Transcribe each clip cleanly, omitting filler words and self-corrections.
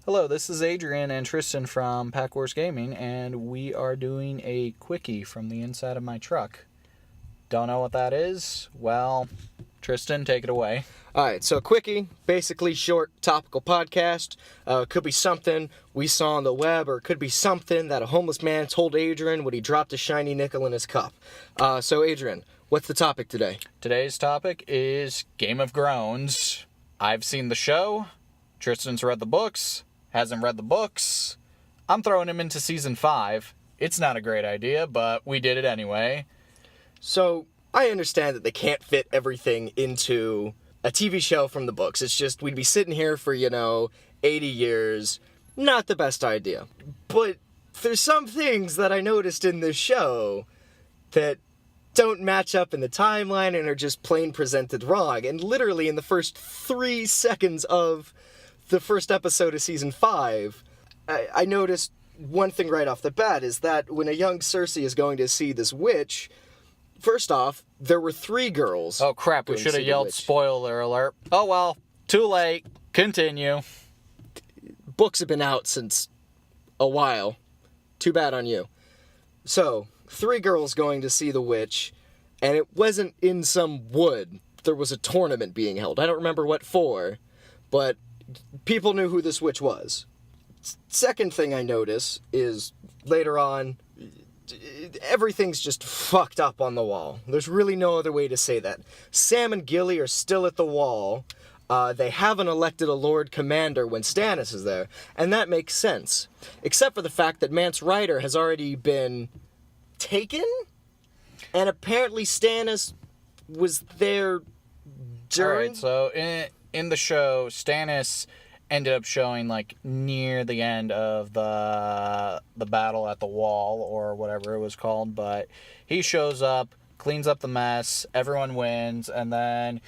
Hello, this is Adrian and Tristan from Pack Wars Gaming, and we are doing a Quickie from the inside of my truck. Don't know what that is? Well, Tristan, take it away. Alright, so Quickie, basically short, topical podcast. Could be something we saw on the web, or it could be something that a homeless man told Adrian when he dropped a shiny nickel in his cup. So Adrian, what's the topic today? Today's topic is Game of Groans. I've seen the show. Tristan's read the books. Hasn't read the books. I'm throwing him into Season 5. It's not a great idea, but we did it anyway. So, I understand that they can't fit everything into a TV show from the books. It's just, we'd be sitting here for, 80 years. Not the best idea. But there's some things that I noticed in this show that don't match up in the timeline and are just plain presented wrong. And literally in the first 3 seconds of the first episode of Season 5, I noticed one thing right off the bat is that when a young Cersei is going to see this witch, first off, there were 3 girls. Oh crap, we should have yelled spoiler alert. Oh well, too late. Continue. Books have been out since a while. Too bad on you. So, 3 girls going to see the witch, and it wasn't in some wood. There was a tournament being held. I don't remember what for, but people knew who this witch was. Second thing I notice is later on, everything's just fucked up on the wall. There's really no other way to say that. Sam and Gilly are still at the wall. They haven't elected a Lord Commander when Stannis is there, and that makes sense. Except for the fact that Mance Rayder has already been taken, and apparently Stannis was there during... Alright, so in the show, Stannis ended up showing near the end of the battle at the wall or whatever it was called, but he shows up, cleans up the mess, everyone wins, and then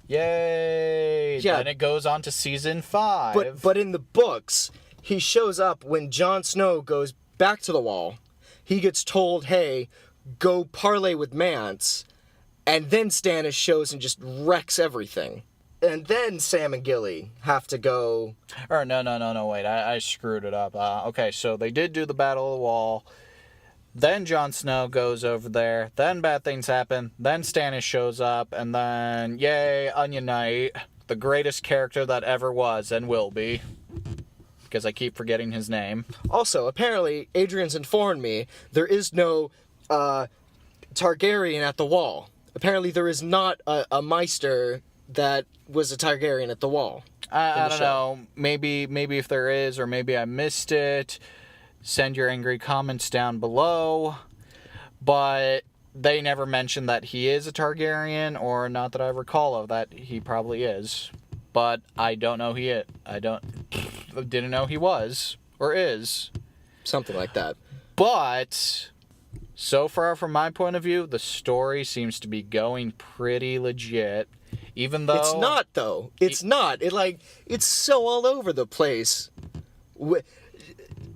yay! Yeah. Then it goes on to Season 5. But in the books, he shows up when Jon Snow goes back to the wall. He gets told, hey, go parlay with Mance, and then Stannis shows and just wrecks everything. And then Sam and Gilly have to go... Or no, wait, I screwed it up. Okay, so they did do the Battle of the Wall. Then Jon Snow goes over there. Then bad things happen. Then Stannis shows up. And then, yay, Onion Knight. The greatest character that ever was and will be. Because I keep forgetting his name. Also, apparently, Adrian's informed me, there is no Targaryen at the wall. Apparently there is not a Maester that was a Targaryen at the wall. I don't know. Maybe if there is, or maybe I missed it. Send your angry comments down below. But they never mentioned that he is a Targaryen, or not that I recall of that. He probably is. But I don't know didn't know he was, or is. Something like that. But so far, from my point of view, the story seems to be going pretty legit. Even though... It's not, though. It's not. It's so all over the place.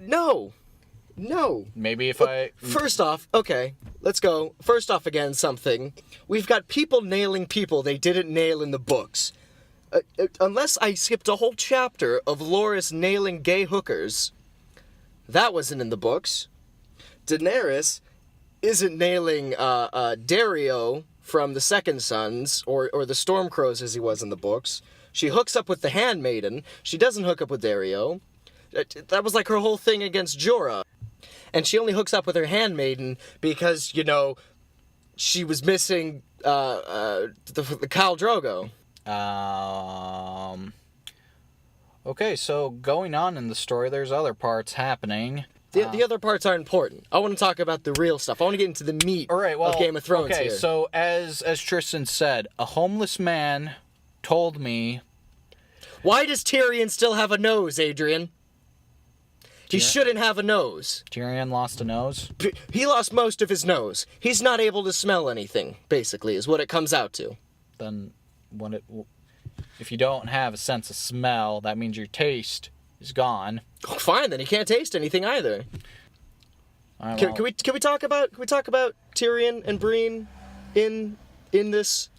No. Maybe if First off, okay, let's go. First off, again, something. We've got people nailing people they didn't nail in the books. Unless I skipped a whole chapter of Loras nailing gay hookers. That wasn't in the books. Daenerys isn't nailing Dario from the Second Sons, or the Stormcrows as he was in the books. She hooks up with the Handmaiden. She doesn't hook up with Dario. That was her whole thing against Jorah. And she only hooks up with her Handmaiden because, she was missing the Khal Drogo. Okay, so going on in the story, there's other parts happening. The other parts are important. I want to talk about the real stuff. I want to get into the meat of Game of Thrones here. Okay, so as Tristan said, a homeless man told me... Why does Tyrion still have a nose, Adrian? He shouldn't have a nose. Tyrion lost a nose? He lost most of his nose. He's not able to smell anything, basically, is what it comes out to. Then, if you don't have a sense of smell, that means your taste is gone. Oh, fine, then he can't taste anything either. Right, can we talk about Tyrion and Breen in this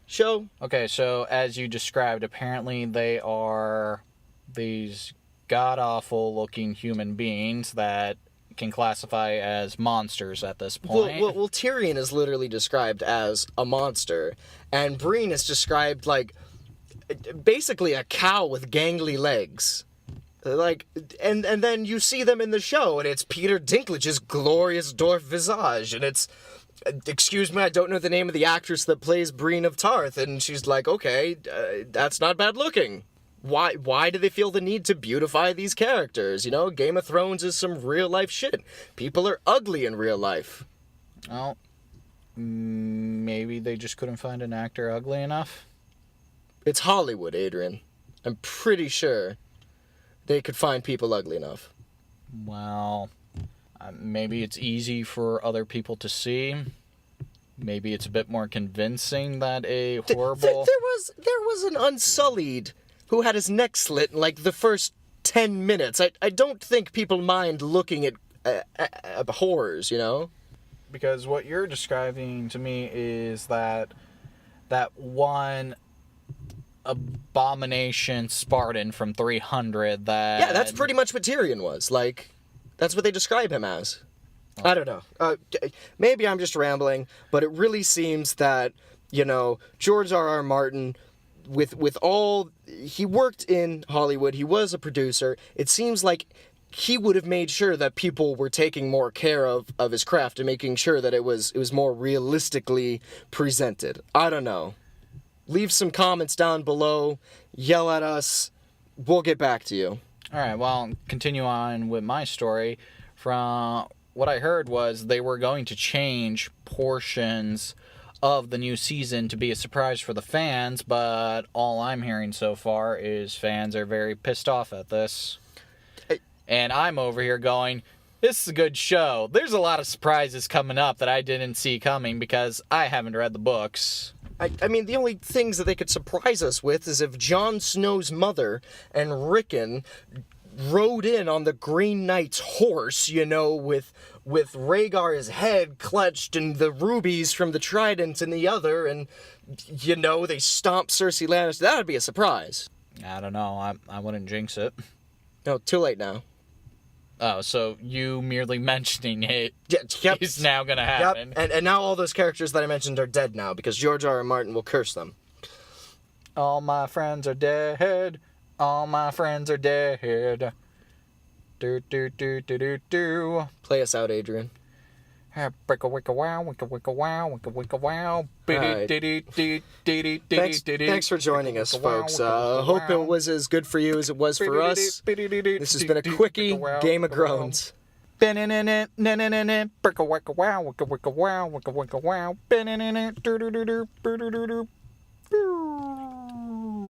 show? Okay, so as you described, apparently they are these god-awful looking human beings that can classify as monsters at this point. Well, Tyrion is literally described as a monster, and Breen is described like basically a cow with gangly legs. Like, and then you see them in the show, and it's Peter Dinklage's glorious dwarf visage, and it's, excuse me, I don't know the name of the actress that plays Breen of Tarth, and she's like, okay, that's not bad looking. Why do they feel the need to beautify these characters? You know, Game of Thrones is some real-life shit. People are ugly in real life. Well, maybe they just couldn't find an actor ugly enough. It's Hollywood, Adrian. I'm pretty sure they could find people ugly enough. Well, maybe it's easy for other people to see. Maybe it's a bit more convincing that a horrible... There was an Unsullied who had his neck slit in, like, the first 10 minutes. I don't think people mind looking at horrors, you know? Because what you're describing to me is that one abomination Spartan from 300 that... Yeah, that's pretty much what Tyrion was. Like, that's what they describe him as. I don't know. Maybe I'm just rambling, but it really seems that, you know, George R.R. Martin... With all, he worked in Hollywood, he was a producer, it seems like he would have made sure that people were taking more care of his craft and making sure that it was more realistically presented. I don't know. Leave some comments down below, yell at us, we'll get back to you. Alright, well, continue on with my story. From what I heard was they were going to change portions of the new season to be a surprise for the fans, but all I'm hearing so far is fans are very pissed off at this. And I'm over here going, this is a good show. There's a lot of surprises coming up that I didn't see coming because I haven't read the books. I mean, the only things that they could surprise us with is if Jon Snow's mother and Rickon rode in on the Green Knight's horse, you know, with Rhaegar's head clutched and the rubies from the trident in the other, and, you know, they stomp Cersei Lannister. That would be a surprise. I don't know. I wouldn't jinx it. No, too late now. Oh, so you merely mentioning it Yep. is now going to happen. Yep. And now all those characters that I mentioned are dead now because George R.R. Martin will curse them. All my friends are dead. All my friends are dead. Do do do do do do. Play us out, Adrian. Wicka wicka wow, wicka wicka wow, wicka wicka wow. Thanks for joining us, folks. Hope it was as good for you as it was for us. This has been a Quickie Game of Groans. Wicka wicka wow, wicka wicka wow, wicka wicka wow.